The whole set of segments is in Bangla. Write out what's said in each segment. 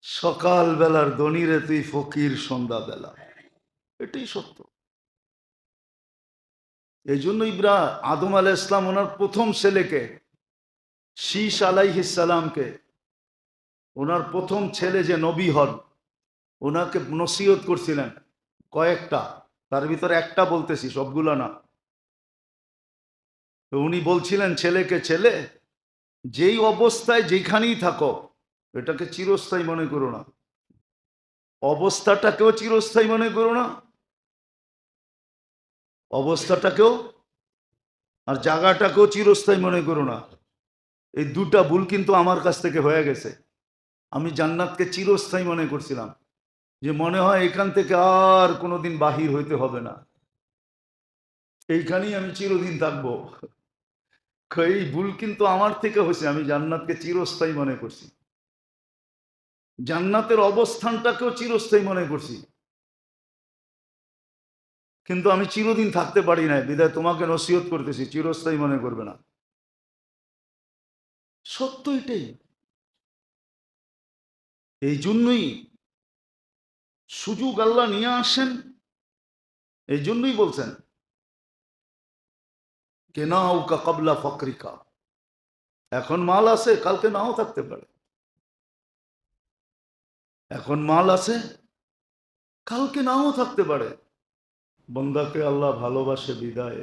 সকাল বেলার ধনীরে তুই ফকির সন্ধ্যা বেলা, এটাই সত্য। এই জন্য আদম আলাইহিস সালাম ওনার প্রথম ছেলেকে, শীস আলাইহিস সালামকে, ওনার প্রথম ছেলে যে নবী হন, ওনাকে নসিহত করছিলেন কয়েকটা, তার ভিতরে একটা বলতেছি, সবগুলো না। তো উনি বলছিলেন ছেলেকে, ছেলে যেই অবস্থায় যেখানেই থাকো এটাকে চিরস্থায়ী মনে করো না, অবস্থাটাকেও চিরস্থায়ী মনে করো না, অবস্থাটাকেও আর জায়গাটাকেও চিরস্থায়ী মনে করো না। এই দুটা ভুল কিন্তু আমার কাছ থেকে হয়ে গেছে। আমি জান্নাতকে চিরস্থায়ী মনে করছিলাম, যে মনে হয় এখান থেকে আর কোনোদিন বাহির হইতে হবে না, এইখানেই আমি চিরদিন থাকবো। এই ভুল কিন্তু আমার থেকে হয়েছে, আমি জান্নাতকে চিরস্থায়ী মনে করছি, জান্নাতের অবস্থানটাকেও চিরস্থায়ী মনে করছি, কিন্তু আমি চিরদিন থাকতে পারি না। বিধায় তোমাকে নসিহত করতেছি, চিরস্থায়ী মনে করবে না। সত্য এটাই। এই জন্যই সুযোগ আল্লাহ নিয়ে আসেন, এই জন্যই বলছেন কেনাউকা কাবলা ফকরিকা। এখন মাল আছে, কালকে নাও থাকতে পারে। এখন মাল আছে, কালকে নাও থাকতে পারে। বন্দাকে আল্লাহ ভালোবাসে বিদায়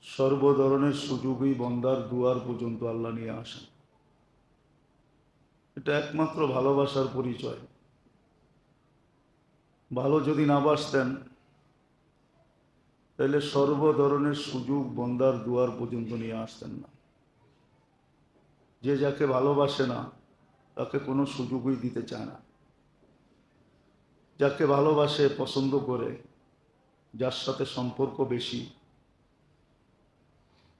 সর্ব ধরনের সুযোগই বন্দার দুয়ার পর্যন্ত আল্লাহ নিয়ে আসেন। এটা একমাত্র ভালোবাসার পরিচয়। ভালো যদি না বাসতেন তাহলে সর্ব ধরনের সুযোগ বন্দার দুয়ার পর্যন্ত নিয়ে আসতেন না। যে যাকে ভালোবাসে না তাকে কোনো সুযোগই দিতে চায় না। যাকে ভালোবাসে, পছন্দ করে, যার সাথে সম্পর্ক বেশি,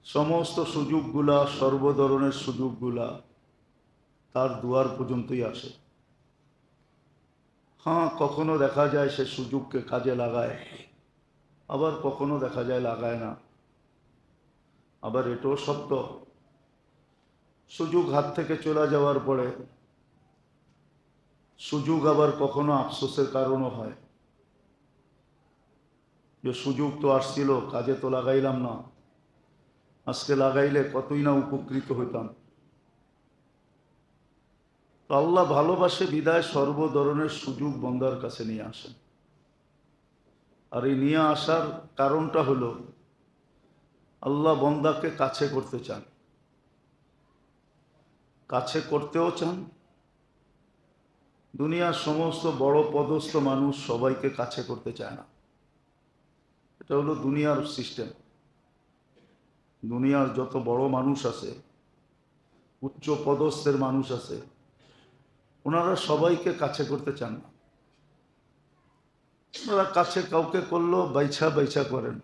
সমস্ত সুযোগগুলা, সর্ব ধরনের সুযোগগুলা তার দুয়ার পর্যন্তই আসে। হ্যাঁ, কখনো দেখা যায় সে সুযোগকে কাজে লাগায়, আবার কখনো দেখা যায় লাগায় না। আবার এটাও সত্য, সুযোগ হাত থেকে চলে যাওয়ার পরে সুযোগ আবার কখনো আফসোসের কারণও হয়, যে সুযোগ তো আসছিল, কাজে তো লাগাইলাম না, আজকে লাগাইলে কতই না উপকৃত হইতাম। তো আল্লাহ ভালোবাসে বিদায় সর্ব ধরনের সুযোগ বন্দার কাছে নিয়ে আসেন। আর এই নিয়ে আসার কারণটা হলো আল্লাহ বন্দাকে কাছে করতে চান, কাছে করতেও চান। দুনিয়ার সমস্ত বড় পদস্থ মানুষ সবাইকে কাছে করতে চায় না, এটা হলো দুনিয়ার সিস্টেম। দুনিয়ার যত বড় মানুষ আছে, উচ্চ পদস্থের মানুষ আছে, ওনারা সবাইকে কাছে করতে চান না। ওনারা কাছে কাউকে করলো বাইছা বাইছা করেন।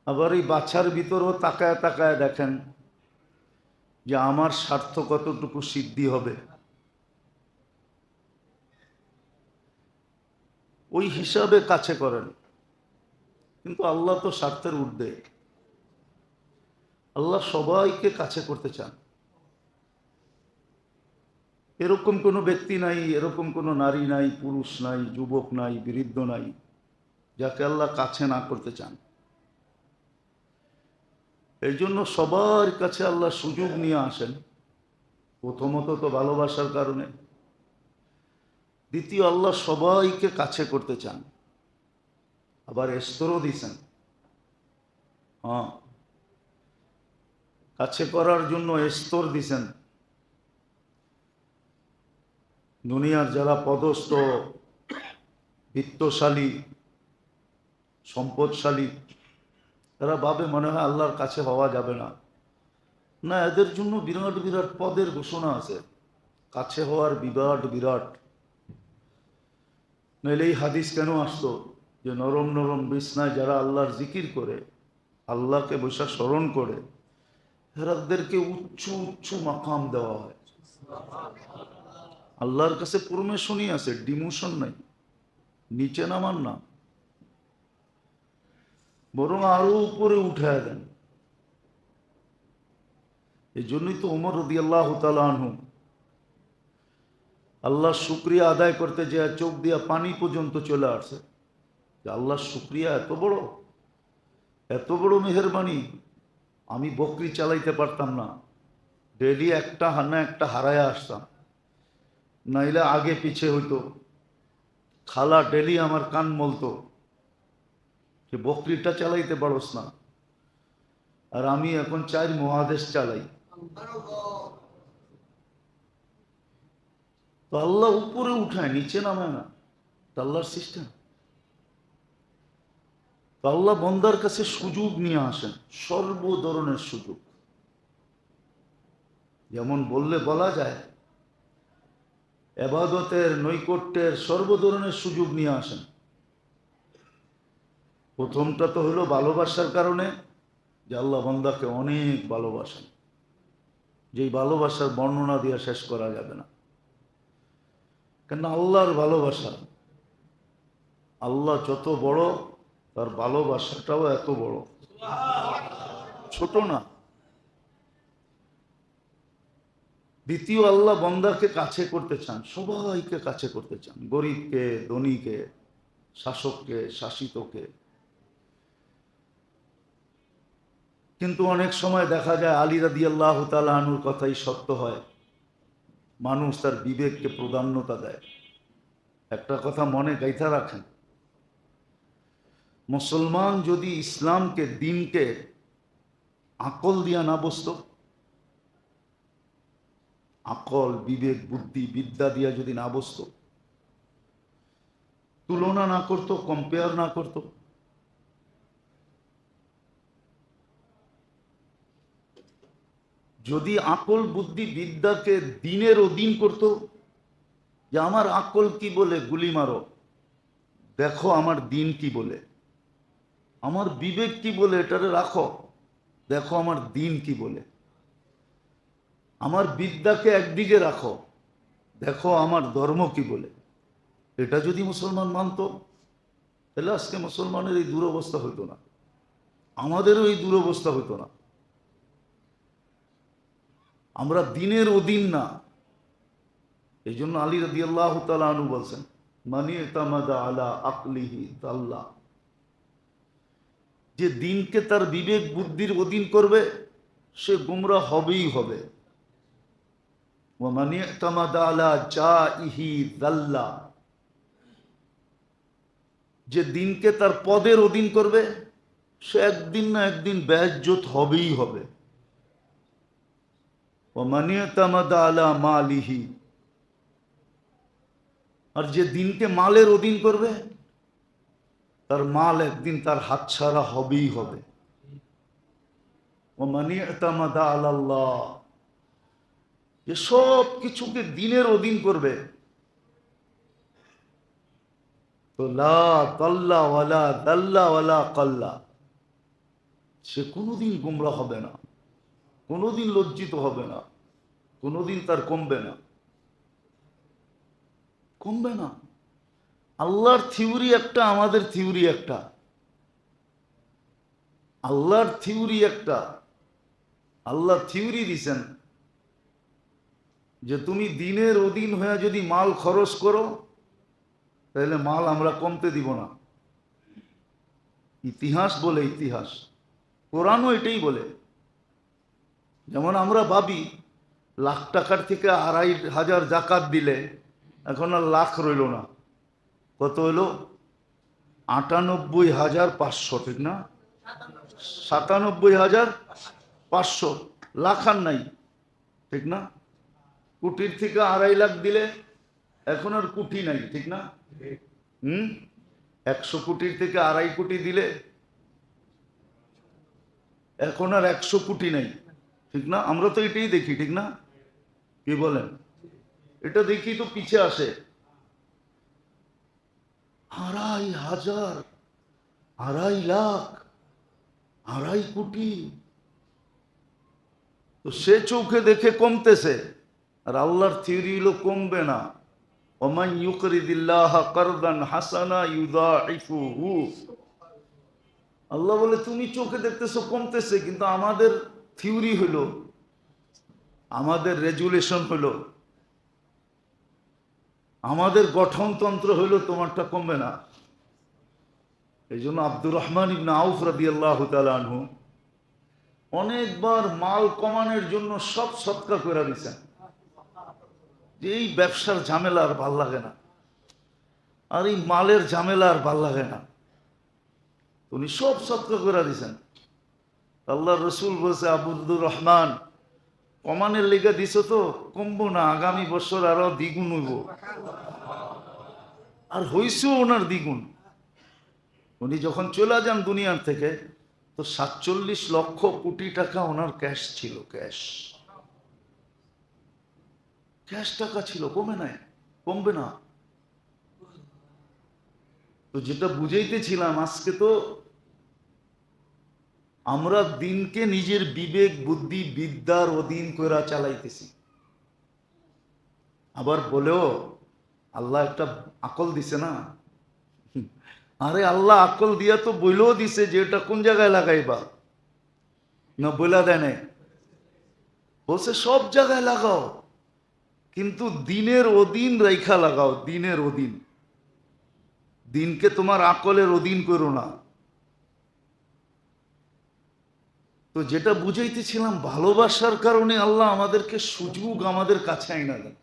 আবার এই বাছার ভিতরেও তাকায় তাকায় দেখেন যে আমার স্বার্থ কতটুকু সিদ্ধি হবে, ওই হিসাবে কাছে করেন। কিন্তু আল্লাহ তো স্বার্থের ঊর্ধ্বে, আল্লাহ সবাইকে কাছে করতে চান। এরকম কোনো ব্যক্তি নাই, এরকম কোনো নারী নাই, পুরুষ নাই, যুবক নাই, বৃদ্ধ নাই, যাকে আল্লাহ কাছে না করতে চান। এই জন্য সবার কাছে আল্লাহ সুযোগ নিয়ে আসেন। প্রথমত তো ভালোবাসার কারণে, দ্বিতীয় আল্লাহ সবাইকে কাছে করতে চান। আবার স্তরও দিছেন, হ্যাঁ, কাছে করার জন্য স্তর দিছেন। দুনিয়ার যারা পদস্থ, বিত্তশালী, সম্পদশালী, তারা ভাবে মনে হয় আল্লাহর কাছে হওয়া যাবে না। না, এদের জন্য বিরাট বিরাট পদের ঘোষণা আছে, কাছে হওয়ার বিরাট বিরাট। নইলে এই হাদিস কেন আসতো যে নরম নরম বিছনায় যারা আল্লাহর জিকির করে, আল্লাহকে বসে স্মরণ করে, এরাদেরকে উচ্চ উচ্চ মাকাম দেওয়া হয়। আল্লাহর কাছে প্রমোশনই আছে, ডিমোশন নাই, নিচে নামান না, বরং আরো উপরে উঠায় দেন। এই জন্যই তো ওমর রাদিয়াল্লাহু তাআলা আনহু আল্লাহর শুকরিয়া আদায় করতে যে চোখ দিয়া পানি পর্যন্ত চলে আসছে, যে আল্লাহর শুকরিয়া এত বড় মেহেরবানি। আমি বকরি চালাইতে পারতাম না, ডেলি একটা হারায়া আসতাম, নাইলে আগে পিছে হইতো। খালা ডেলি আমার কান মলতো যে বকরিটা চালাইতে পারোস না, আর আমি এখন 4 মহাদেশ চালাই। তো আল্লাহ উপরে উঠায়, নিচে নামায় না, আল্লাহর সিস্টেম। তো আল্লাহ বন্দার কাছে সুযোগ নিয়ে আসেন, সর্ব ধরনের সুযোগ। যেমন বললে বলা যায় ইবাদতের, নৈকট্যের সর্ব ধরনের সুযোগ নিয়ে আসেন। প্রথমটা তো হলো ভালোবাসার কারণে, যে আল্লাহ বান্দাকে অনেক ভালোবাসেন, যেই ভালোবাসার বর্ণনা দিয়ে শেষ করা যাবে না। কেন আল্লাহর ভালোবাসা, আল্লাহ যত বড় তার ভালোবাসাটাও এত বড়, ছোট না। দ্বিতীয়, আল্লাহ বান্দাকে কাছে করতে চান, সবাইকে কাছে করতে চান, গরিবকে, ধনীকে, শাসককে, শাসিতকে। কিন্তু অনেক সময় দেখা যায় আলী রাদিয়াল্লাহু তাআলা আনহুর কথাই সত্য হয়, মানুষ তার বিবেককে প্রাধান্যতা দেয়। একটা কথা মনে গাইথা রাখেন, মুসলমান যদি ইসলামকে, দিনকে আকল দিয়া না বুঝতো, আকল, বিবেক, বুদ্ধি, বিদ্যা দিয়া যদি না বুঝতো, তুলনা না করতো, কম্পেয়ার না করতো, যদি আকল, বুদ্ধি, বিদ্যাকে দিনের অধীন করত, যে আমার আকল কি বলে গুলি মারো, দেখো আমার দিন কি বলে, আমার বিবেক কি বলে এটারে রাখো, দেখো আমার দিন কি বলে, আমার বিদ্যাকে একদিকে রাখো, দেখো আমার ধর্ম কি বলে, এটা যদি মুসলমান মানত, তাহলে আজকে মুসলমানের এই দুরবস্থা হইতো না, আমাদেরও এই দুরবস্থা হইতো না। আমরা দিনের অধীন না। এই জন্য আলী রাদিয়াল্লাহু তাআলা আনহু বলছেন, মানি ইতামাদা আলা আকলিহি তাল্লাহ, যে দিনকে তার বিবেক বুদ্ধির অধীন করবে সে গুমরাহ হবেই হবে। ওয়া মানি ইতামাদা আলা জাইহি দাল্লা, যে দিনকে তার পদের অধীন করবে সে একদিন না একদিন বেইজ্জত হবেই হবে। ওয়া মানি ইতামাদা আলা মালিহি, আর যে দিনকে মালের অধীন করবে তার মাল একদিন তার হাতছাড়া হবেই হবে। ও মানি ইতামাদা আলাল্লাহ, যে সব কিছুকে দিনের অধীন করবে, তো লা দাল্লা ওয়ালা দাল্লা ওয়ালা কাল্লা, সে কোনোদিন গুমরা হবে না, কোনোদিন লজ্জিত হবে না, কোনোদিন তার কমবে না, কমবে না। আল্লাহর থিওরি একটা, আমাদের থিওরি একটা। আল্লাহর থিওরি একটা, আল্লাহ থিওরি দিছেন যে তুমি দিনের অধীন হয়ে যদি মাল খরচ করো, তাহলে মাল আমরা কমতে দিব না। ইতিহাস বলে, ইতিহাস, কোরআনও এটাই বলে। যেমন আমরা ভাবি লাখ টাকার থেকে 2,500 জাকাত দিলে এখন আর লাখ রইল না, কত হইল? 98,500, ঠিক না? 97,500, লাখ আর নাই, ঠিক না? কোটির থেকে 2.5 লাখ দিলে এখন আর কোটি নাই, ঠিক না? 100 কোটির থেকে 2.5 কোটি দিলে এখন আর 100 কোটি নাই, ঠিক না? আমরা তো এটাই দেখি, ঠিক না? কি বলেন? এটা দেখি তো পিছে আসে 2,500, 2.5 লাখ, 2.5 কোটি। তো সে চোখে দেখে কমতেছে, আর আল্লাহর থিওরি হলো কমবে না। ওমান ইউকরিদিল্লাহ কারদান হাসানা ইউদাইফুহু, আল্লাহ বলে তুমি চোখে দেখতেছো কমতেছে, কিন্তু আমাদের থিওরি হলো আমাদের রেজুলেশন হলো, আমাদের গঠনতন্ত্র হলো, তোমারটা কমবে না। এই জন্য আব্দুর রহমান ইবনে আউফ রাদিয়াল্লাহু তাআলা আনহু অনেকবার মাল কমানোর জন্য সব সৎকা করে দিয়েছেন, যে এই ব্যবসার ঝামেলা আর ভাল লাগে না, আর এই মালের ঝামেলা আর ভাল লাগে না। উনি সব সৎকা করে দিয়েছেন। আল্লাহ রসুল বলছে, আব্দুর রহমান, কমানের লেগে দিছ তো, কমবো না, আগামী বছর আরো দ্বিগুণ হইব। আর হইছেও ওনার দ্বিগুণ। উনি যখন চলে যান দুনিয়ার থেকে, তো 47 লক্ষ কোটি টাকা ওনার ক্যাশ ছিল, ক্যাশ টাকা ছিল, কমে নাই, কমবে না। তো যেটা বুঝাইতেছিলাম, আজকে তো আমরা দিনকে নিজের বিবেক বুদ্ধি বিদ্যার অধীন করে চালাইতেছি। আবার বলেও আল্লাহ একটা আকল দিছে না। আরে আল্লাহ আকল দিয়া তো বইলেও দিছে যে এটা কোন জায়গায় লাগাইবা, না বইলা দেয় নাই, বলছে সব জায়গায় লাগাও, কিন্তু দিনের অধীন রেখা লাগাও, দিনের অধীন। দিনকে তোমার আকলের অধীন করো না। তো যেটা বুঝাইতেছিলাম, ভালোবাসার কারণে আল্লাহ আমাদেরকে সুযোগ আমাদের কাছে আইনা দেন।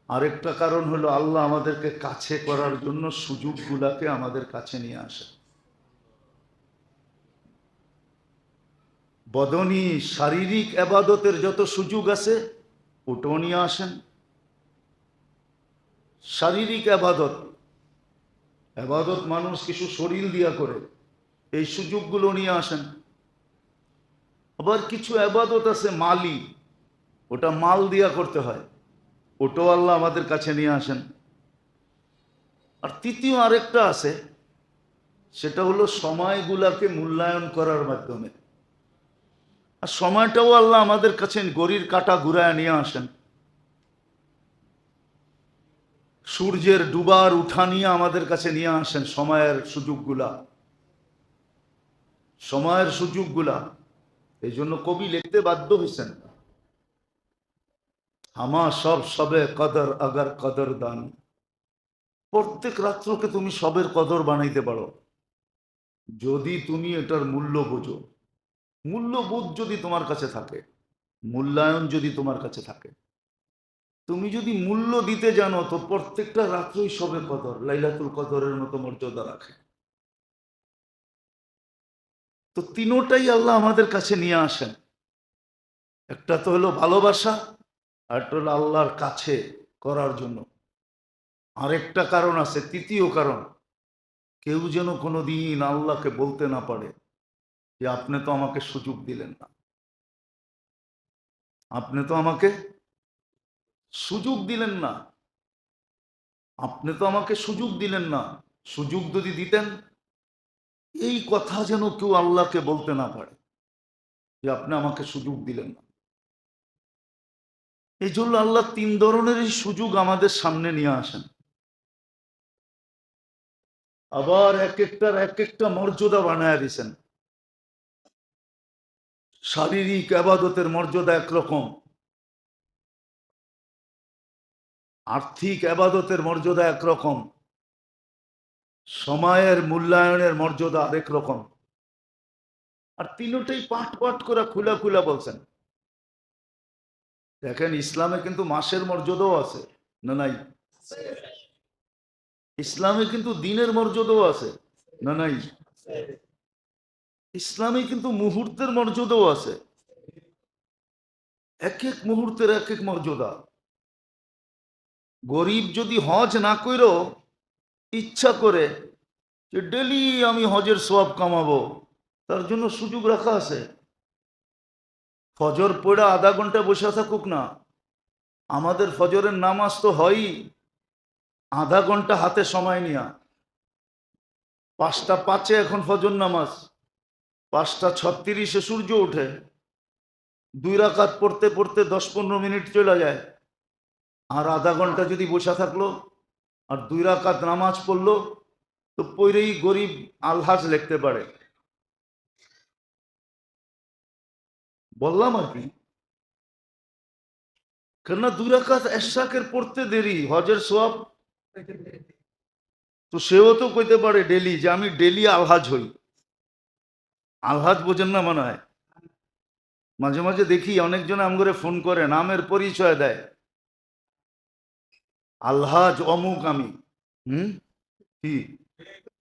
আরেকটা কারণ হলো, আল্লাহ আমাদেরকে কাছে করার জন্য সুযোগগুলাকে আমাদের কাছে নিয়ে আসে। বদনী শারীরিক আবাদতের যত সুযোগ আছে ওটাও নিয়ে আসেন। শারীরিক আবাদত, আবাদত মানুষ কিছু শরীর দিয়া করে, এই সুযোগগুলো নিয়ে আসেন। আবার কিছু আবাদত আছে মালি, ওটা মাল দিয়া করতে হয়, ওটাও আল্লাহ আমাদের কাছে নিয়ে আসেন। আর তৃতীয় আরেকটা আছে, সেটা হলো সময়গুলাকে মূল্যায়ন করার মাধ্যমে। আর সময়টাও আল্লাহ আমাদের কাছে ঘড়ির কাঁটা ঘুরায় নিয়ে আসেন। সূর্যের ডুবার উঠা নিয়ে আমাদের কাছে নিয়ে আসেন সময়ের সুযোগগুলা, সময়ের সুযোগগুলা। এই জন্য কবি লিখতে বাধ্য হয়েছেন, হামা সব সবে কদর আগার কদর দান। প্রত্যেক রাত্রকে তুমি সবের কদর বানাইতে পারো, যদি তুমি এটার মূল্য বোঝো। মূল্যবোধ যদি তোমার কাছে থাকে, মূল্যায়ন যদি তোমার কাছে থাকে, তুমি যদি মূল্য দিতে জানো, তো প্রত্যেকটা রাত্রই সবে কদর, লাইলাতুল কদরের মতো মর্যাদা রাখে। তো তিনোটাই আল্লাহ আমাদের কাছে নিয়ে আসেন। একটা তো হলো ভালোবাসা, আর একটা হলো আল্লাহর কাছে করার জন্য। আরেকটা কারণ আছে, তৃতীয় কারণ, কেউ যেন কোনোদিন আল্লাহকে বলতে না পারে যে আপনি তো আমাকে সুযোগ দিলেন না, আপনি তো আমাকে সুযোগ দিলেন না, আপনি তো আমাকে সুযোগ দিলেন না। সুযোগ যদি দিতেন, এই কথা যেন কেউ আল্লাহকে বলতে না পারে যে আপনি আমাকে সুযোগ দিলেন না। এই জন্য আল্লাহ তিন ধরনেরই সুযোগ আমাদের সামনে নিয়ে আসেন। আবার এক একটার এক একটা মর্যাদা বানায় দিয়েছেন। শারীরিক আবাদতের মর্যাদা একরকম, আর্থিক আবাদতের মর্যাদা একরকম, সময়ের মূল্যায়নের মর্যাদা আরেক রকম। আর তিনটাই পাঠ পাঠ করে খুলা খুলা বলছেন। দেখেন, ইসলামে কিন্তু মাসের মর্যাদাও আছে, না নাই? ইসলামে কিন্তু দিনের মর্যাদাও আছে, না নাই? ইসলামে কিন্তু মুহূর্তের মর্যাদাও আছে, এক এক মুহূর্তের এক এক মর্যাদা। গরিব যদি হজ না কইরো, ইচ্ছা করে যে ডেলি আমি হজের সওয়াব কামাবো, তার জন্য সুযোগ রাখা আছে। ফজর পড়া আধা ঘন্টা বসে থাকুক না, আমাদের ফজরের নামাজ তো হয়ই আধা ঘন্টা হাতে সময় নিয়া। 5:05 এখন ফজর নামাজ, 5:36 সূর্য ওঠে, 2 রাকাত পড়তে পড়তে 10-15 মিনিট চলে যায়। আর আধা ঘন্টা যদি বসে থাকলো আর 2 রাকাত নামাজ পড়লো, তো পইরেই গরিব আলহাজ লিখতে পারে। বললাম আর কি, কেননা 2 রাকাত এশরাকের পড়তে দেরি, হজের সওয়াব। তো সেও তো কইতে পারে ডেলি যে আমি ডেলি আলহাজ হই। আলহাজ বোঝেন না মনে হয়। মাঝে মাঝে দেখি অনেকজন আমগরে ফোন করে, নামের পরিচয় দেয়, আলহাজ অমুক আমি। হুম, কি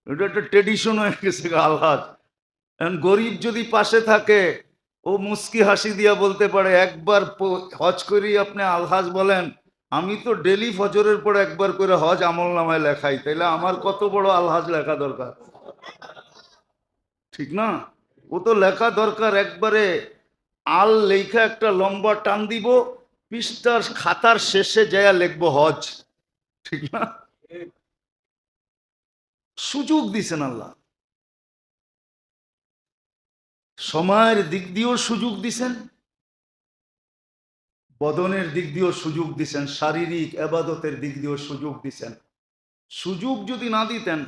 এটা একটা ট্রেডিশন হয়ে গেছে আলহাজ। এখন গরিব যদি পাশে থাকে, ও মুস্কি হাসি দিয়া বলতে পারে একবার হজ করি আপনি আলহাজ বলেন, আমি তো ডেলি ফজরের পর একবার করে হজ আমল নামায় লেখাই, তাইলে আমার কত বড় আলহাজ লেখা দরকার, ঠিক না? ও তো লেখা দরকার একবারে আল লেখা একটা লম্বা টান দিব, পৃষ্ঠার খাতার শেষে যায়া লিখবো হজ, ঠিক না? সুযোগ দিছেন আল্লাহ, সময়ের দিক দিয়েও সুযোগ দিছেন, বদনের দিক দিয়েও সুযোগ দিছেন, শারীরিক এবাদতের দিক দিয়েও সুযোগ দিছেন। সুযোগ যদি না দিতেন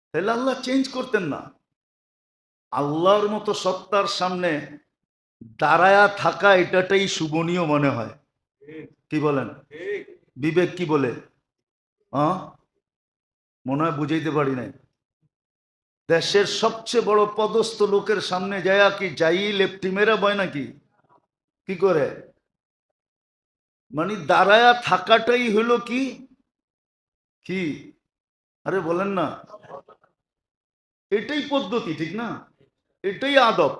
তাহলে আল্লাহ চেঞ্জ করতেন না। আল্লাহর মতো সত্তার সামনে দাঁড়ায়া থাকা এটাটাই শুভনীয় মনে হয়, কি বলেন? বিবেক কি বলে? মনে হয় বুঝাইতে পারি নাই। দেশের সবচেয়ে বড় পদস্থ লোকের সামনে যায়া কি যাই লেপটি মেরা বয় নাকি? কি করে? মানে দাঁড়ায়া থাকাটাই হলো কি কি আরে বলেন না, এটাই পদ্ধতি, ঠিক না? এটাই আদব।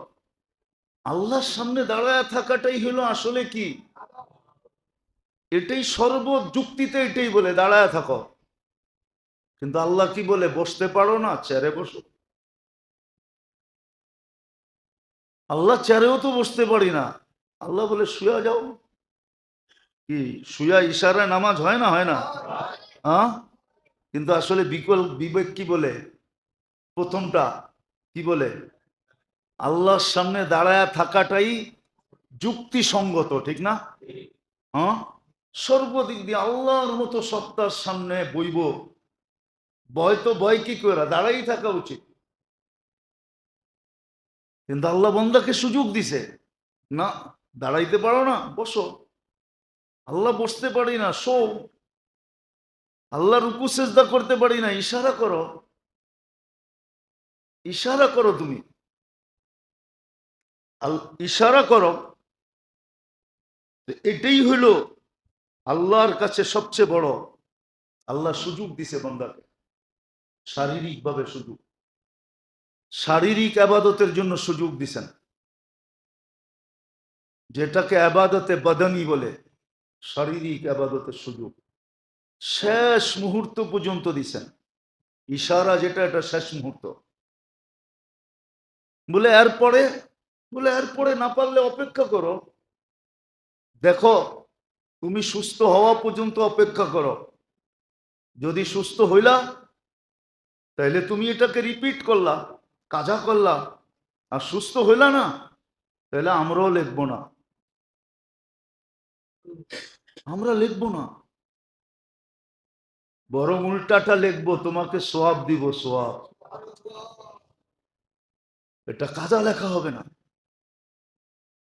আল্লাহর সামনে দাঁড়ায় থাকাটাই হলো আসলে কি, এটাই সর্বযুক্তিতে এটাই বলে দাঁড়ায় থাকো। কিন্তু আল্লাহ কি বলে? বসতে পারো না, চেয়ারে বসো। আল্লাহ চেয়ারেও তো বসতে পারি না, আল্লাহ বলে শুয়া যাও। কি শুয়া ইশারায় নামাজ হয় না? হয় না? হ্যাঁ, কিন্তু আসলে বিবেক কি বলে? প্রথমটা কি বলে? আল্লাহর সামনে দাঁড়ায় থাকাটাই যুক্তিসঙ্গত, ঠিক না? হ্যাঁ, সর্বদিক দিয়ে আল্লাহর মতো সত্তার সামনে বইব, ভয় তো ভয় কি করে, দাঁড়াই থাকা উচিত। কিন্তু আল্লাহ বন্দাকে সুযোগ দিছে, না দাঁড়াইতে পারো না, বসো। আল্লাহ বসতে পারি না, শো। আল্লাহ রুকু সেজদা করতে পারি না, ইশারা করো, ইশারা করো তুমি, ইশারা করো। এটাই হইল আল্লাহর কাছে সবচেয়ে বড়। আল্লাহ সুযোগ দিছে বন্দাকে, শারীরিক ভাবে সুযোগ, শারীরিক আবাদতের জন্য সুযোগ দিছেন, যেটাকে আবাদতে বদনি বলে, শারীরিক আবাদতের সুযোগ শেষ মুহূর্ত পর্যন্ত দিছেন। ইশারা যেটা, এটা শেষ মুহূর্ত। বলে এরপরে না পারলে অপেক্ষা করো, দেখো তুমি সুস্থ হওয়া পর্যন্ত অপেক্ষা করো। যদি সুস্থ হইলা তাহলে তুমি এটাকে রিপিট করলা, কাজা করলা। আর সুস্থ হইলা না তাহলে আমরাও লিখবো না, আমরা লিখবো না, বরং উল্টাটা লিখবো, তোমাকে সোয়াব দিব, সোয়াব। এটা কাজা লেখা হবে না।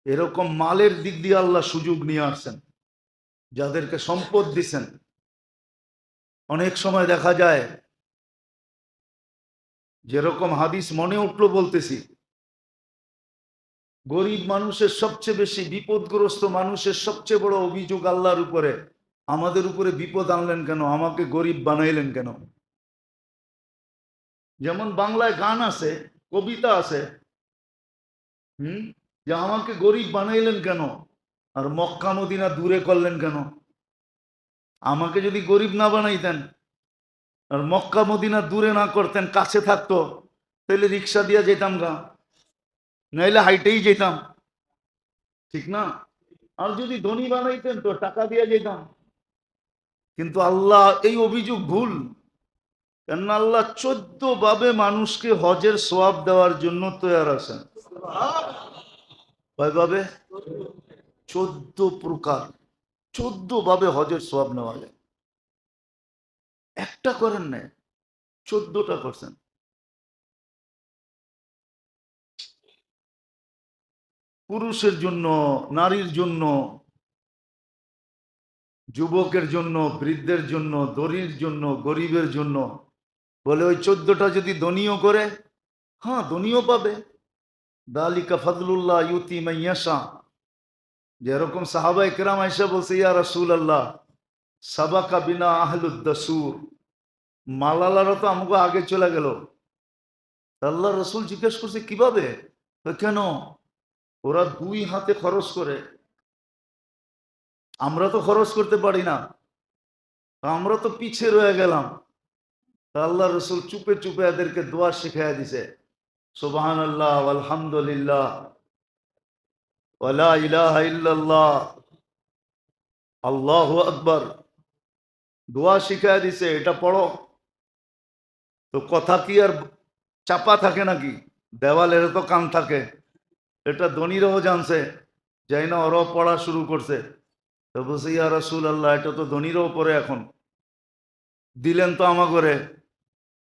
এরকম মালের দিক দিয়ে আল্লাহ সুযোগ নিয়ে আসছেন, যাদেরকে সম্পদ দিছেন। অনেক সময় দেখা যায়, যেরকম হাদিস মনে উঠলো বলতেছি, গরিব মানুষের সবচেয়ে বেশি, বিপদগ্রস্ত মানুষের সবচেয়ে বড় অভিযোগ আল্লাহর উপরে, আমাদের উপরে বিপদ আনলেন কেন, আমাকে গরিব বানাইলেন কেন? যেমন বাংলায় গান আছে, কবিতা আছে, যে আমাকে গরিব বানাইলেন কেন, আর মক্কা মদিনা দূরে করলেন কেন? আমাকে যদি গরিব না বানাইতেন আর মক্কা মদিনা দূরে না করতেন, কাছে থাকতো, তাহলে রিক্সা দিয়ে যেতাম গা, নাইলে হাইটেই যেতাম, ঠিক না? আর যদি ধনী বানাইতেন তো টাকা দিয়ে যেতাম। কিন্তু আল্লাহ এই অভিযোগ ভুল, কেন আল্লাহ 14 ভাবে মানুষকে হজের সওয়াব দেওয়ার জন্য তৈরি আছেন। কয়ভাবে? 14 প্রকার, 14 ভাবে হজের সওয়াব নেওয়া যায়। একটা করেন না, 14টা করছেন। পুরুষের জন্য, নারীর জন্য, যুবকের জন্য, বৃদ্ধের জন্য, দরিদ্রের জন্য, গরিবের জন্য। বলে ওই 14টা যদি ধনীও করে, হ্যাঁ ধনীও পাবে। দালিকা ফাদলুল্লাহ ইউতি মাইয়াশা। যেরকম সাহাবায়ে কেরাম আয়েশা বলছে, ইয়া রাসূলুল্লাহ সাবাকা বিনা আহলুদ দাসুর, মালালারা তো আমাকে আগে চলে গেল। আল্লাহ রসুল জিজ্ঞেস করছে কিভাবে? কেন? ওরা 2 হাতে খরচ করে, আমরা তো খরচ করতে পারি না, আমরা তো পিছিয়ে রয়ে গেলাম। আল্লাহ রসুল চুপে চুপে এদেরকে দোয়া শিখাইয়া দিছে, সুবহানাল্লাহ আলহামদুলিল্লাহ ওয়ালা ইলাহা ইল্লাল্লাহ আল্লাহু আকবার। দোয়া শিখাইয়া দিছে, এটা পড়ো। তো কথা কি আর চাপা থাকে নাকি? দেওয়ালের তো কান থাকে। এটা ধনীরাও জানছে, যাই না ওরাও পড়া শুরু করছে। তো বলছে, ইয়া রাসূলুল্লাহ এটা তো ধনীরাও পড়ে, এখন দিলেন তো আমাগরে,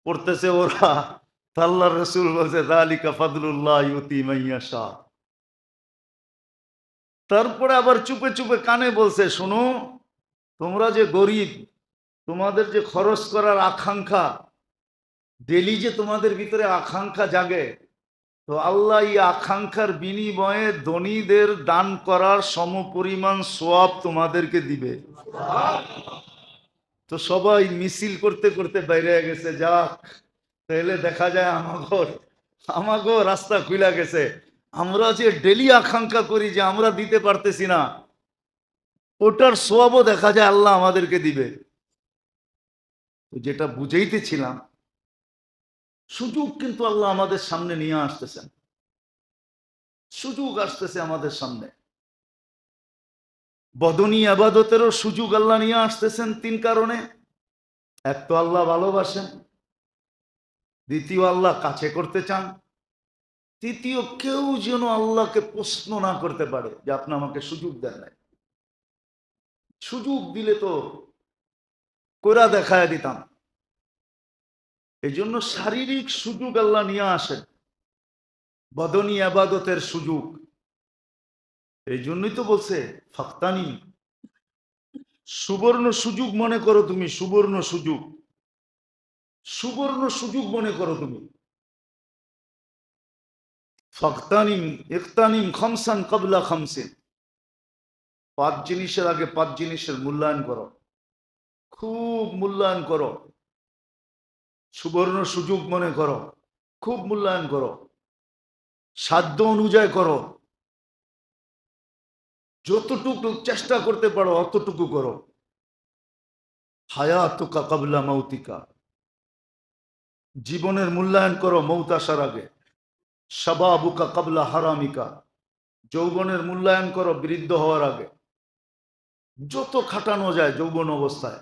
পড়তেছে ওরা। আল্লাহর রাসূল বলছে, যালিকা ফাদলুল্লাহ ইউতি মাইয়াশা। তারপরে আবার চুপে চুপে কানে বলছে, শোনো, তোমরা যে গরিব, তোমাদের যে খরচ করার আকাঙ্ক্ষা, ডেলি যে তোমাদের ভিতরে আকাঙ্ক্ষা জাগে, তো আল্লাহ এই আকাঙ্ক্ষার বিনিময়ে ধনীদের দান করার সমপরিমাণ সওয়াব তোমাদেরকে দিবে। তো সবাই মিছিল করতে করতে বাইরে গেছে। যাক, তাহলে দেখা যায় আমাগো রাস্তা খুলে গেছে। আমরা যে ডেলি আকাঙ্ক্ষা করি যে আমরা দিতে পারতেছি না, ওটার সওয়াবও দেখা যায় আল্লাহ আমাদেরকে দিবে। তো যেটা বুঝাইতেছিলাম, সুযোগ কিন্তু আল্লাহ আমাদের সামনে নিয়ে আসতেছেন, সুযোগ আসতেছে আমাদের সামনে। বদনী আবাদতেরও সুযোগ আল্লাহ নিয়ে আসতেছেন 3 কারণে। এক তো আল্লাহ ভালোবাসেন, দ্বিতীয় আল্লাহ কাছে করতে চান, তৃতীয় কেউ যেন আল্লাহকে প্রশ্ন না করতে পারে যে আপনি আমাকে সুযোগ দেন নাই। সুযোগ দিলে তো কোরা দেখায় দিতাম। এই জন্য শারীরিক সুযোগ আল্লাহ নিয়ে আসেন, বদনী আবাদতের সুযোগ। এই জন্যই তো বলছে ফাক্তানি, সুবর্ণ সুযোগ মনে করো তুমি, সুবর্ণ সুযোগ, সুবর্ণ সুযোগ মনে করো তুমি। ফাক্তানিম ইকতানিম খামসান ক্বাবলা খামসিন, 5 জিনিসের আগে 5 জিনিসের মূল্যায়ন করো, খুব মূল্যায়ন করো। সুবর্ণ সুযোগ মনে করো, খুব মূল্যায়ন করো, সাধ্য অনুযায়ী করো, যতটুকু চেষ্টা করতে পারো অতটুকু করো। হায়াতুকা ক্বাবলা মাউতিকা, জীবনের মূল্যায়ন করো মৌত আসার আগে। শাবাবুকা ক্বাবলা হারামিকা, যৌবনের মূল্যায়ন করো বৃদ্ধ হওয়ার আগে। যত খাটানো যায় যৌবন অবস্থায়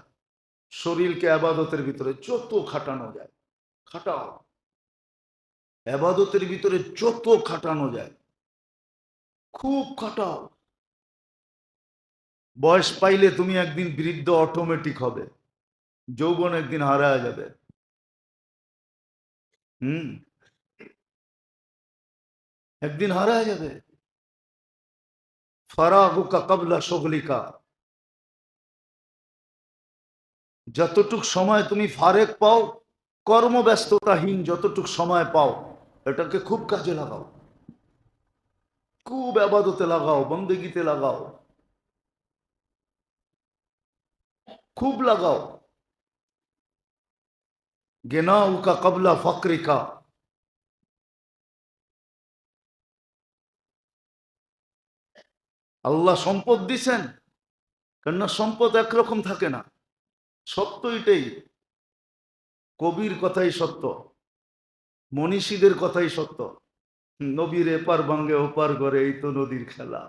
শরীরকে আবাদতের ভিতরে, যত খাটানো যায় খাটাও। আবাদতের ভিতরে যত খাটানো যায় খুব খাটাও। বয়স পাইলে তুমি একদিন বৃদ্ধ অটোমেটিক হবে, যৌবন একদিন হারায় যাবে। একদিন হারায় যাবে। ফারাগুকা ক্বাবলা শুগলিকা, যতটুক সময় তুমি ফারেক পাও, কর্মব্যস্ততাহীন যতটুক সময় পাও, এটাকে খুব কাজে লাগাও, খুব ইবাদতে লাগাও, বন্দেগীতে লাগাও, খুব লাগাও। গিনাউকা ক্বাবলা ফাকরিকা, আল্লাহ সম্পদ দিছেন, কেননা সম্পদ একরকম থাকে না। সত্য এটাই, কবির কথাই সত্য, মনীষীদের কথাই সত্য। নবীর এপার ভাঙ্গে ওপার করে, এই তো নদীর খেলা।